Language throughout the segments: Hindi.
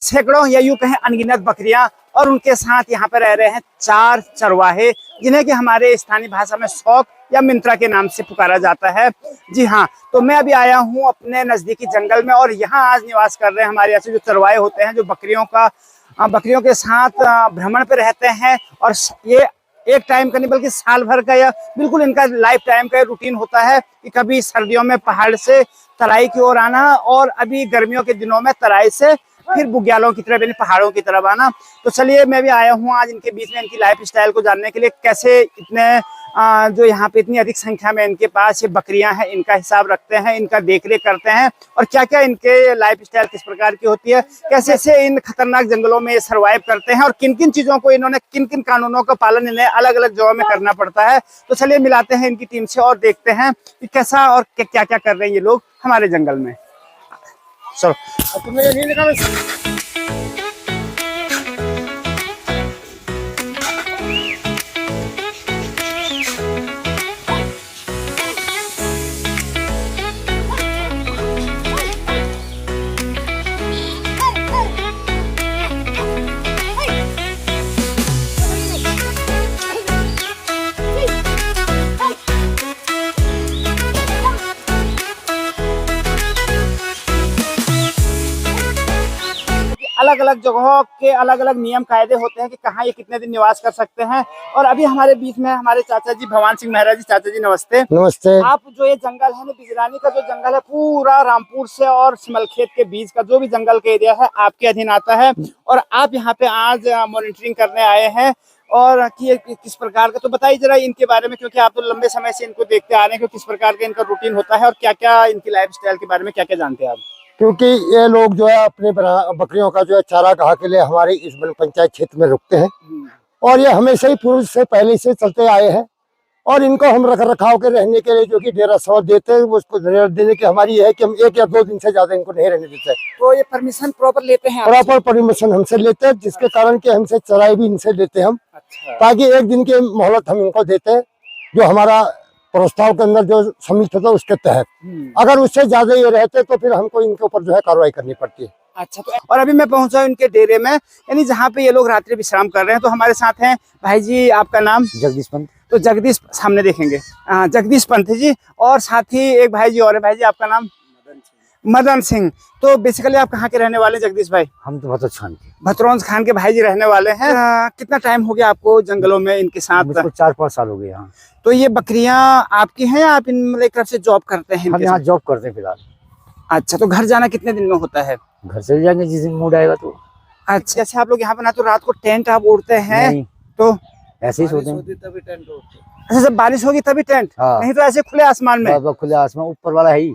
सैकड़ों या यूं कहें अनगिनत बकरियां और उनके साथ यहाँ पर रह रहे हैं 4 चरवाहे, जिन्हें कि हमारे स्थानीय भाषा में शौक या मिंत्रा के नाम से पुकारा जाता है। जी हाँ, तो मैं अभी आया हूँ अपने नजदीकी जंगल में और यहाँ आज निवास कर रहे हैं हमारे ऐसे जो चरवाहे होते हैं, जो बकरियों के साथ भ्रमण पे रहते हैं। और ये एक टाइम का नहीं बल्कि साल भर का या बिल्कुल इनका लाइफ टाइम का रूटीन होता है कि कभी सर्दियों में पहाड़ से तराई की ओर आना और अभी गर्मियों के दिनों में तराई से फिर बुग्यालों की तरफ यानी पहाड़ों की तरफ आना। तो चलिए मैं भी आया हूँ आज इनके बीच में इनकी लाइफ स्टाइल को जानने के लिए, कैसे इतने जो यहाँ पे इतनी अधिक संख्या में इनके पास ये बकरियां हैं, इनका हिसाब रखते हैं, इनका देखरेख करते हैं और क्या क्या इनके लाइफ स्टाइल किस प्रकार की होती है, कैसे से इन खतरनाक जंगलों में ये सर्वाइव करते हैं और किन किन चीजों को इन्होंने किन किन कानूनों का पालन इन्हें अलग अलग जगहों में करना पड़ता है। तो चलिए मिलाते हैं इनकी टीम से और देखते हैं कि कैसा और क्या क्या कर रहे हैं ये लोग हमारे जंगल में। चलो तुमने ये नहीं लिखा अलग अलग जगहों के अलग अलग नियम कायदे होते हैं कि कहाँ ये कितने दिन निवास कर सकते हैं। और अभी हमारे बीच में हमारे चाचा जी भगवान सिंह मेहरा जी। चाचा जी नमस्ते। नमस्ते। आप जो ये जंगल है ना, बिजरानी का जो जंगल है, पूरा रामपुर से और सिमलखेत के बीच का जो भी जंगल का एरिया है आपके अधीन आता है और आप यहाँ पे आज मॉनिटरिंग करने आए हैं और कि किस प्रकार का, तो बताइए जरा इनके बारे में, क्योंकि आप तो लंबे समय से इनको देखते आ रहे हैं कि किस प्रकार का इनका रूटीन होता है और क्या क्या इनकी लाइफ स्टाइल के बारे में क्या क्या जानते हैं आप। क्योंकि ये लोग जो है अपने बकरियों का जो है चारागाह के लिए हमारे इस वन पंचायत क्षेत्र में रुकते हैं और ये हमेशा ही पूर्व से पहले से चलते आए हैं और इनको हम रख रखाव के रहने के लिए जो कि डेरा सौ देते हैं, उसको देने की हमारी है कि हम 1 या 2 दिन से ज्यादा इनको नहीं रहने देते। तो ये परमिशन प्रॉपर लेते हैं? प्रॉपर परमिशन हमसे लेते हैं, जिसके कारण कि हमसे चराई भी इनसे लेते हैं हम। अच्छा। ताकि 1 दिन की मोहलत हम इनको देते हैं जो हमारा प्रस्ताव के अंदर जो सम्मिलित होता है उसके तहत। अगर उससे ज्यादा ये रहते तो फिर हमको इनके ऊपर जो है कार्रवाई करनी पड़ती है। अच्छा। तो और अभी मैं पहुंचा इनके डेरे में, यानी जहाँ पे ये लोग रात्रि विश्राम कर रहे हैं। तो हमारे साथ हैं भाई जी, आपका नाम? जगदीश पंत। तो जगदीश सामने देखेंगे, जगदीश पंत जी। और साथ ही एक भाई जी और है। भाई जी आपका नाम? मदन सिंह। तो बेसिकली आप कहाँ के रहने वाले जगदीश भाई? हम तो भतरौंज खान के। भतरौंज खान के भाई जी रहने वाले हैं। कितना टाइम हो गया आपको जंगलों में इनके साथ? 4-5 साल हो गए यहाँ। तो ये बकरियां आपकी हैं या आप इन मतलब से जॉब करते हैं? हम यहाँ जॉब करते हैं फिलहाल। अच्छा। तो घर जाना कितने दिन में होता है? घर चले जाएंगे जिस दिन मूड आएगा तो। अच्छा। जैसे आप लोग यहाँ पे ना तो रात को टेंट आप ओढ़ते हैं? तो ऐसे ही सोते हैं तभी टेंट ओढ़ते। अच्छा, जब बारिश होगी तभी टेंट? नहीं तो ऐसे खुले आसमान में? खुले आसमान ऊपर वाला है ही।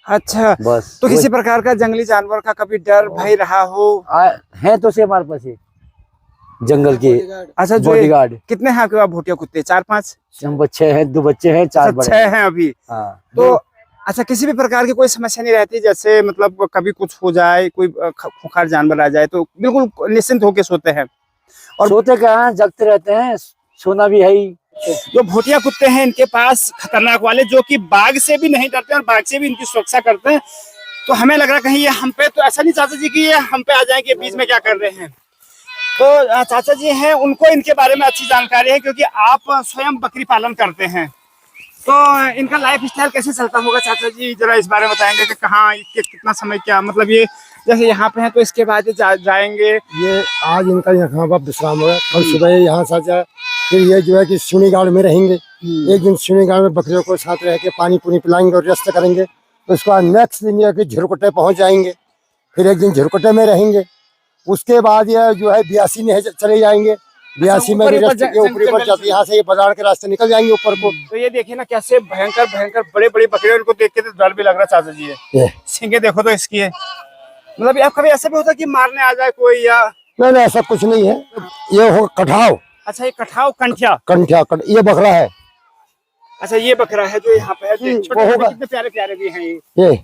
अच्छा। बस। तो किसी प्रकार का जंगली जानवर का कभी डर भय रहा हो? है तो से हमारे पास जंगल के। अच्छा। जो बॉडीगार्ड कितने हैं आपके पास भोटिया कुत्ते? 4-5? 6 हैं, 2 बच्चे हैं, 4 बड़े। 6 हैं अभी। तो अच्छा, किसी भी प्रकार की कोई समस्या नहीं रहती? जैसे मतलब कभी कुछ हो जाए, कोई खुंखार जानवर आ जाए तो बिल्कुल निश्चिंत होके सोते हैं? और सोते कहाँ, जगते रहते हैं, सोना भी है ही। जो भोटिया कुत्ते हैं इनके पास खतरनाक वाले, जो कि बाघ से भी नहीं डरते और बाघ से भी इनकी सुरक्षा करते हैं। तो हमें लग रहा है कहीं ये हम पे, तो ऐसा नहीं चाचा जी कि ये हम पे आ जाएंगे बीच में क्या कर रहे हैं। तो चाचा जी हैं, उनको इनके बारे में अच्छी जानकारी है क्योंकि आप स्वयं बकरी पालन करते हैं। तो इनका लाइफ स्टाइल कैसे चलता होगा चाचा जी, जरा इस बारे में बताएंगे कि कहाँ कितना समय, क्या मतलब ये जैसे यहाँ पे हैं तो इसके बाद जाएंगे? ये आज इनका यहाँ पर विश्राम होगा, कल सुबह यहाँ से जाए, फिर ये जो है कि सुनीगाड़ में रहेंगे। 1 दिन सुनीगाड़ में बकरियों को साथ रह के पानी पुनी पिलाएंगे और रेस्ट करेंगे। उसके बाद नेक्स्ट दिन ये कि झुरकुटे पहुँच जाएंगे, फिर 1 दिन झुरकुटे में रहेंगे। उसके बाद ये जो है 82 में चले जाएंगे। 82 में ऊपरी पर जाते, यहाँ से ये बाजार के रास्ते निकल जाएंगे ऊपर को। तो ये देखिए ना कैसे भयंकर भयंकर बड़े बड़े बकरियों, उनको देख के तो डर भी लग रहा है चाचा जी। है सींगे देखो तो इसकी है, मतलब आप कभी ऐसा भी होता है कि मारने आ जाए कोई या? नहीं, ऐसा कुछ नहीं है। ये हो कठाव। अच्छा, ये कठाव कंठिया ये बकरा है। अच्छा, ये बकरा है जो यहाँ पे है। कितने प्यारे प्यारे भी हैं ये।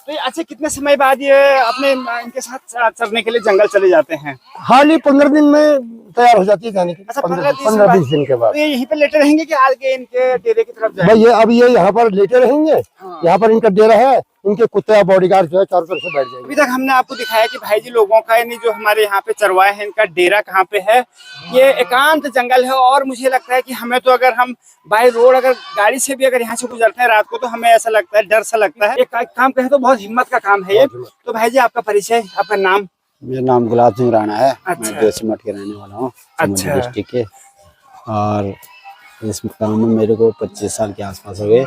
तो अच्छा, कितने समय बाद ये अपने इनके साथ चरने के लिए जंगल चले जाते हैं? हाल ही 15 दिन में तैयार हो जाती है जाने की। अच्छा, 15-20 दिन के बाद। तो ये यहीं पे लेटे रहेंगे कि आगे इनके डेरे की तरफ जाएंगे? भाई ये अब ये यहाँ पर लेटे रहेंगे। हाँ। यहाँ पर इनका डेरा है, इनके कुत्ते या बॉडीगार्ड जो है चारों तरफ से बैठ जाएंगे। अभी तक हमने आपको दिखाया कि भाई जी लोगों का, यानी जो हमारे यहाँ पे चरवाहे हैं, इनका डेरा कहाँ पे है। ये एकांत जंगल है और मुझे लगता है कि हमें तो अगर हम बाय रोड अगर गाड़ी से भी अगर यहाँ से गुजरते हैं रात को, तो हमें ऐसा लगता है, डर सा लगता है। एक काम कहें तो बहुत हिम्मत का काम है ये। तो भाई जी आपका परिचय, आपका नाम? मेरा नाम गुलाब सिंह राणा है। अच्छा। मैं जोशीमठ के रहने वाला हूँ, अच्छा। डिस्ट्रिक्ट के। और इस काम में मेरे को 25 साल के आसपास हो गए।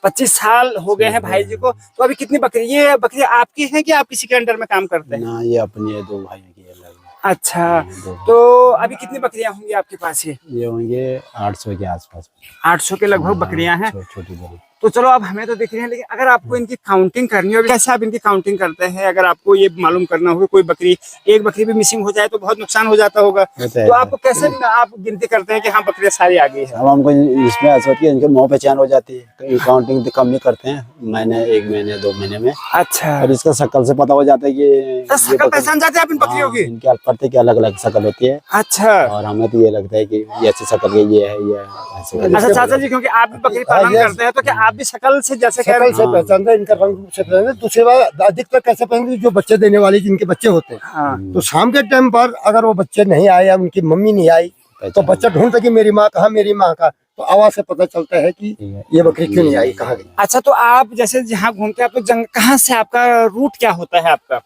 25 साल हो गए हैं भाई जी को। तो अभी कितनी बकरी, ये बकरी आपकी है कि आप किसी के अंडर में काम करते हैं? ना, ये अपनी है, 2 भाइयों की अलग है। अच्छा, तो अभी कितनी बकरियां होंगी आपके पास? ये होंगे 800 के आसपास। 800 के लगभग बकरियां हैं। छोटी बड़ी। तो चलो अब हमें तो दिख रही है, लेकिन अगर आपको इनकी काउंटिंग करनी हो, कैसे आप इनकी काउंटिंग करते हैं? अगर आपको ये मालूम करना हो कोई बकरी, एक बकरी भी मिसिंग हो जाए तो बहुत नुकसान हो जाता होगा, तो आपको कैसे आप गिनती करते हैं कि हाँ बकरियां सारी आ गई है? अब हमको इसमें ऐसा होती है, इनके मुँह पहचान हो जाती है। तो काउंटिंग तो कम ही करते हैं, महीने 1 महीने 2 महीने में। अच्छा, और इसका शक्ल से पता हो जाता है कि तो शकल पहचान जाते हैं आप इन बकरियों की? इनके प्रत्येक अलग अलग शक्ल होती है। अच्छा, और हमें तो ये लगता है कि ये ऐसी शक्ल की ये है, ये ऐसे। अच्छा चाचा जी, क्योंकि आप भी बकरी पालन करते हैं, तो क्या आप भी शकल से जैसे कह रहे शकल से पहचानते हैं, इनका रंग रूप से पहचानते हैं। दूसरी बात, अधिकतर कैसे पहचानते हैं, जो बच्चे देने वाले जिनके बच्चे होते हैं, हाँ, तो शाम के टाइम पर अगर वो बच्चे नहीं आए या उनकी मम्मी नहीं आई, तो बच्चा ढूंढता कि मेरी माँ कहाँ, मेरी माँ कहाँ, तो आवाज से पता चलता है कि ये बकरी क्यों नहीं आई, कहाँ गई। अच्छा, तो आप जैसे जहाँ घूमते हैं आप, तो जंग कहाँ से, आपका रूट क्या होता है आपका?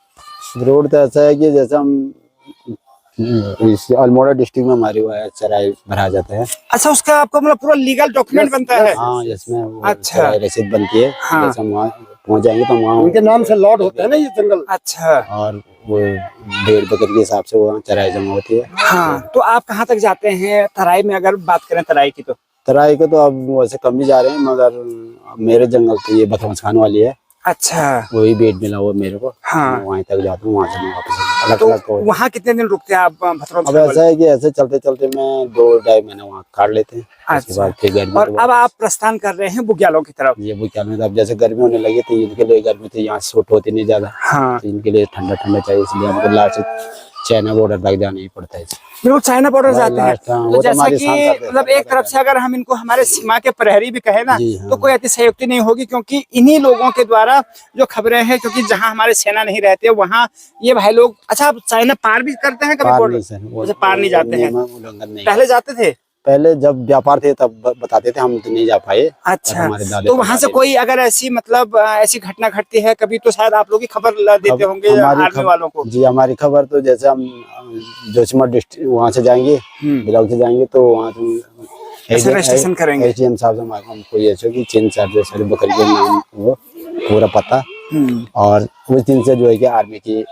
रोड तो ऐसा है कि जैसे हम इस अल्मोड़ा डिस्ट्रिक्ट में हमारी वो है, चराई भरा जाता है। अच्छा, उसका आपका मतलब पूरा लीगल डॉक्यूमेंट बनता है? हाँ, इसमें वो अच्छा। चराई रसीद बनती है। हाँ। जैसे हम वहाँ पहुँच जाएंगे तो वहाँ उनके नाम से लॉट होता है ना ये जंगल। अच्छा, और वो 1.5 बकरी के हिसाब से वहाँ चराई जमा होती है। हाँ, तो आप कहाँ तक जाते हैं तराई में, अगर बात करें तराई की? तो तराई को तो अब वैसे कम ही जा रहे हैं, मगर मेरे जंगल तो ये बथमस खान वाली है। अच्छा, वही बेट मिला वो मेरे को। हाँ। मैं वहीं तक जाता हूँ, वहाँ से मैं वापस अलग तो अलग को। वहाँ कितने दिन रुकते हैं आप भथरौन? अब ऐसा है कि ऐसे चलते चलते मैं 2-2.5 महीने वहाँ काट लेते हैं। उसके अच्छा। बाद फिर गर्मी और अब आप प्रस्थान कर रहे हैं बुग्यालों की तरफ? ये बुग्याल में, तो अब जैसे गर्मी होने लगी तो इनके लिए गर्मी तो यहाँ सूट होती नहीं ज्यादा। हाँ, तो इनके लिए ठंडा ठंडा चाहिए, इसलिए हमको लास्ट चाइना बॉर्डर तक जाना ही पड़ता है। बिल्कुल चाइना बॉर्डर जाते हैं। हाँ, वो तो तो जैसा हमारी कि शान करते हैं। मतलब एक तरफ से अगर हम इनको हमारे सीमा के प्रहरी भी कहे ना, जी, हाँ। तो कोई अतिशयोक्ति नहीं होगी, क्योंकि इन्हीं लोगों के द्वारा जो खबरें हैं, क्योंकि जहां हमारे सेना नहीं रहते वहां ये भाई लोग। अच्छा, आप चाइना पार भी करते हैं कभी बॉर्डर? अच्छा, पार नहीं जाते हैं, उल्लंघन नहीं। पहले जाते थे? पहले जब व्यापार थे तब बताते थे, हम तो नहीं जा पाए। अच्छा, हमारे दादा तो वहां से कोई अगर ऐसी मतलब ऐसी घटना घटती है कभी, तो शायद आप लोग ही खबर देते होंगे आर्मी वालों को? जी, हमारी खबर तो जैसे हम जोशीमठ डिस्ट्रिक्ट वहाँ से जाएंगे, ब्लॉक से जाएंगे, तो वहाँ से रजिस्ट्रेशन करेंगे। एसडीएम साहब से हमको ये कि चिन्ह साहब से बकरी के नाम, वो पूरा पता, और उस दिन से जो है कि आर्मी की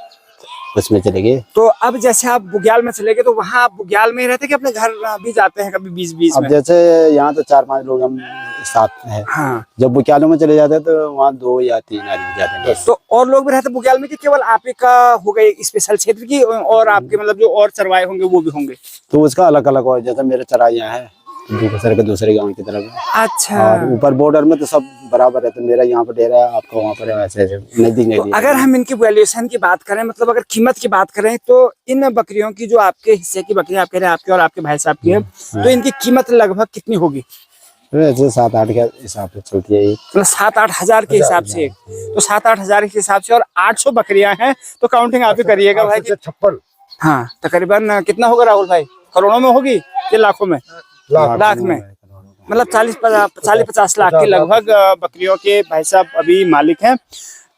उसमें चले गए। तो अब जैसे आप बुग्याल में चले गए, तो वहाँ आप बुग्याल में ही रहते कि अपने घर भी जाते हैं कभी 20-20 अब में? जैसे यहाँ तो 4-5 लोग हम साथ हैं। हाँ, जब बुग्यालों में चले जाते हैं तो वहाँ 2 या 3 आदमी जाते हैं। तो और लोग भी रहते बुग्याल में कि केवल आप ही का हो गए स्पेशल क्षेत्र की, और आपके मतलब जो और चरवाए होंगे वो भी होंगे? तो उसका अलग अलग हो, जैसे मेरे चराइयाँ है दूसरे गांव की तरफ है। अच्छा, और ऊपर बॉर्डर में तो सब बराबर है, तो मेरा यहाँ पर डेरा है, आपका वहाँ पर है, ऐसे नजदीक तो नजदीक। अगर हम इनकी वैल्यूएशन की बात करें, मतलब अगर कीमत की बात करें, तो इन बकरियों की जो आपके हिस्से की बकरियां, आप कह रहे हैं आपके और आपके भाई साहब की है, तो इनकी कीमत लगभग कितनी होगी? ऐसे 7-8 के हिसाब से चलती है। मतलब 7-8 हजार के हिसाब से? तो 7-8 हजार के हिसाब से, और 800 बकरियां हैं, तो काउंटिंग आप ही करिएगा भाई। 56 हाँ, तकरीबन कितना होगा राहुल भाई? करोड़ों में होगी कि लाखों में? लाख में, मतलब 40-50 लाख के लगभग बकरियों के भाई साहब अभी मालिक हैं।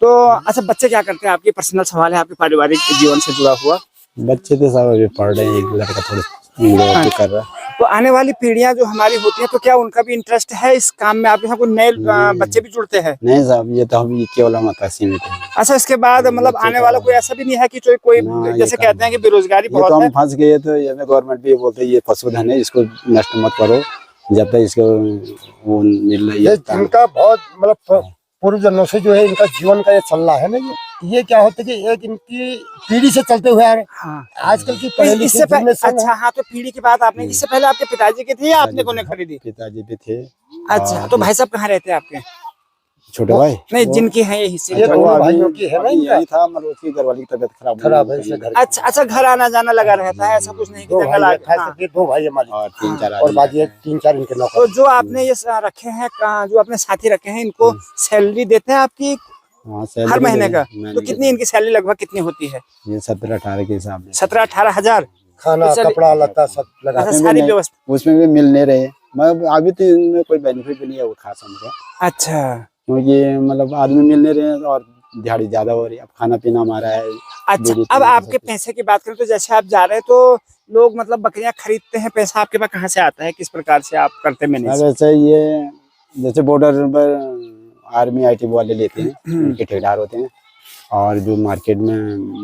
तो अच्छा, बच्चे क्या करते हैं? आपकी पर्सनल सवाल है, आपके पारिवारिक जीवन से जुड़ा हुआ। बच्चे तो सब अभी पढ़ रहे हैं, एक लड़का थोड़ा कर रहा है। तो आने वाली पीढ़ियां जो हमारी होती हैं, तो क्या उनका भी इंटरेस्ट है इस काम में? आपके यहाँ कोई नए बच्चे भी जुड़ते हैं? नहीं साहब, ये तो हम केवल हम सीमित है। अच्छा, इसके बाद मतलब आने वाला कोई ऐसा भी नहीं है कि कोई जैसे कहते हैं कि बेरोजगारी ये तो बहुत है? हम फंस गए, तो ये गवर्नमेंट भी बोलते है ये पशुधन है, इसको नष्ट मत करो, जब तक इसको वो मिल रही है। इनका बहुत मतलब पूर्व जन्मों से जो है इनका जीवन का ये चल रहा है ना, ये क्या होता है कि एक इनकी पीढ़ी से चलते हुए आ रहे। हाँ, आजकल की तो इससे पहले, अच्छा हाँ, तो पीढ़ी की बात आपने, इससे पहले आपके पिताजी की थी या आपने कोने खरीदी? पिताजी भी थे। अच्छा, तो भाई साहब कहाँ रहते हैं आपके? छोटे भाई नहीं, जिनकी है ये हिस्से। ये अच्छा, दोनों वो अभी- भाइयों की है ना अभी इनका? यही था, मतलब उसकी घरवाली की तबीयत खराब है, इसलिए घर अच्छा अच्छा, घर आना जाना लगा रहता है, ऐसा कुछ नहीं कि दो जंगल भाई आ है, खास हाँ। करके दो भाई हमारे और 3-4 और आदमी बाकी रहते हैं। 3-4 इनके तो नौकर। जो आपने ये रखे हैं, जो अपने साथी रखे हैं, इनको सैलरी देते हैं आपकी हाँ, हर सैलरी महीने दे- का? महीने तो की कितनी इनकी सैलरी लगभग कितनी होती है? ये 17-18 के हिसाब से 17-18 हजार? खाना तो चलिए- कपड़ा लत्ता सब लगा अच्छा, उसमें भी सारी नहीं- व्यवस्था। उसमें भी मिल नहीं रहे। मैं अभी तो इनमें कोई बेनिफिट भी नहीं है वो खास हमको, अच्छा क्योंकि मतलब आदमी मिल नहीं रहे हैं और दिहाड़ी ज्यादा हो रही है। अब खाना पीना हमारा है। अच्छा। बीड़ी अब पीना आपके सब कुछ। पैसे की बात करें तो जैसे आप जा रहे हैं तो लोग मतलब बकरियां खरीदते हैं, पैसा आपके पास कहाँ से आता है, किस प्रकार से आप करते मैनेज? अब ऐसे ये जैसे बॉर्डर पर आर्मी आईटी वाले लेते हैं, उनके ठेकेदार होते हैं, और जो मार्केट में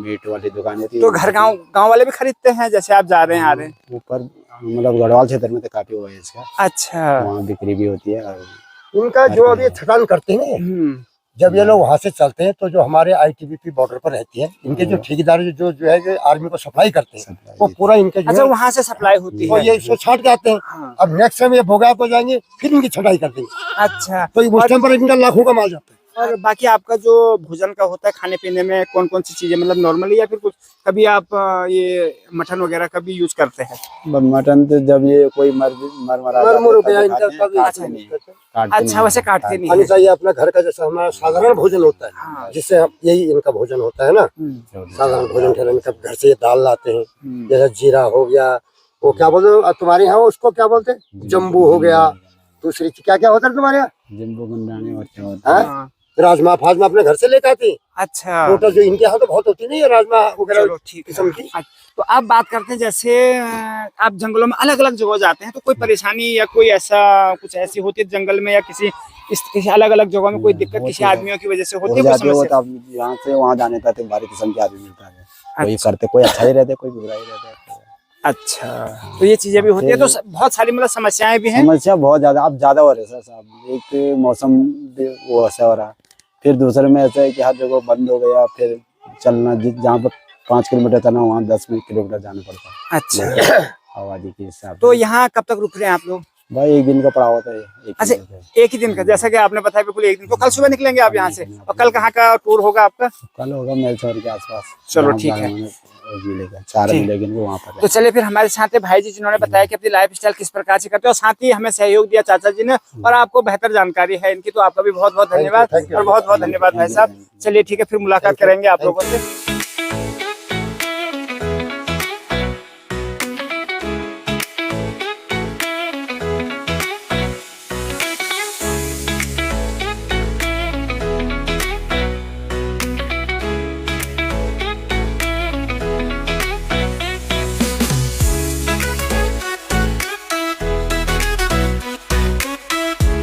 मीट वाली दुकान होती है तो घर गांव वाले भी खरीदते हैं, जैसे आप जा रहे हैं आ रहे हैं? ऊपर मतलब गढ़वाल क्षेत्र में तो काफी हुआ है इसका, अच्छा। वहाँ बिक्री भी होती है। और इनका जो अभी थकान करते हैं ना, हम्म। जब ये लोग वहां से चलते हैं तो जो हमारे आईटीबीपी बॉर्डर पर रहती है, इनके जो ठेकेदार जो है जो आर्मी को सप्लाई करते हैं, वो पूरा इनके जो अच्छा, है वहां से सप्लाई होती तो है? ये इसको छाट के आते हैं। हाँ। अब नेक्स्ट टाइम ये भोगा को जाएंगे फिर इनकी छटाई कर देंगे, अच्छा। तो उस टाइम पर इनका लाखों का माल जाता है। और बाकी आपका जो भोजन का होता है, खाने पीने में कौन कौन सी चीजें, मतलब नॉर्मली या फिर कुछ कभी आप ये मटन वगैरह का भी यूज करते हैं? मटन तो जब ये कोई मर मरा जाता है, मर तब गया खाते इनका हैं, कभी काटते अच्छा नहीं, नहीं। काटते अच्छा, नहीं। वैसे काटते नहीं खानी है। चाहिए अपना घर का, जैसा हमारा साधारण भोजन होता है, हाँ। जिससे यही इनका भोजन होता है ना। साधारण भोजन ठहरा, इनका घर से ये दाल लाते हैं, जैसे जीरा हो गया, वो क्या बोलते हैं तुम्हारे यहाँ उसको क्या बोलते हैं, जम्बू हो गया, दूसरी क्या क्या होता है तुम्हारे यहाँ, जिम्बो गुंडाने और क्या होता है। हाँ? राजमा फाजमा अपने घर से लेके आते हैं। अच्छा, मोटर जो इनके यहाँ तो बहुत होती नहीं है राजमा वगैरह चलो ठीक है। किस्म की। अच्छा, तो आप बात करते हैं जैसे आप जंगलों में अलग अलग जगह जाते हैं, तो कोई परेशानी या कोई ऐसा कुछ ऐसी होती है जंगल में, या किसी अलग अलग जगह में कोई दिक्कत किसी आदमियों की वजह से होती हो है कोई जाती है वो, समस्या? तब यहाँ से वहाँ जाने तक भारी किस्म के आदमी मिलता है। कोई अच्छा। करते, कोई अच्छा ही रहता है, कोई बुरा ही रहता है। अच्छा, तो ये चीजें भी होती है, तो बहुत सारी मतलब समस्याएं भी हैं। समस्या बहुत ज्यादा, अब ज्यादा हो रही है सर साहब। एक तो मौसम भी वो ऐसा हो रहा है, फिर दूसरे में ऐसा है कि हर जगह बंद हो गया, फिर चलना जहाँ पर 5 किलोमीटर चलना वहाँ 10 किलोमीटर जाना पड़ता है अच्छा, आबादी के हिसाब तो से। यहाँ कब तक रुक रहे हैं आप लोग? भाई एक दिन का पड़ा होता है, एक अच्छा, दिन का। एक ही दिन का, जैसा कि आपने बताया बिल्कुल एक दिन। तो कल सुबह निकलेंगे आप यहाँ से, और कल कहाँ का टूर होगा आपका? कल होगा मेलचौर के आसपास। चलो, जहाँ ठीक है। मिलेगा, चारा ठीक। मिलेगी इनको वहाँ पर। तो चलिए फिर हमारे साथ है भाई जी, जिन्होंने बताया कि अपनी लाइफ स्टाइल किस प्रकार से करते हैं, और साथ ही हमें सहयोग दिया चाचा जी ने, और आपको बेहतर जानकारी है इनकी, तो आपका भी बहुत बहुत धन्यवाद, thank you। और बहुत बहुत धन्यवाद भाई साहब। चलिए ठीक है, फिर मुलाकात करेंगे आप लोगों से।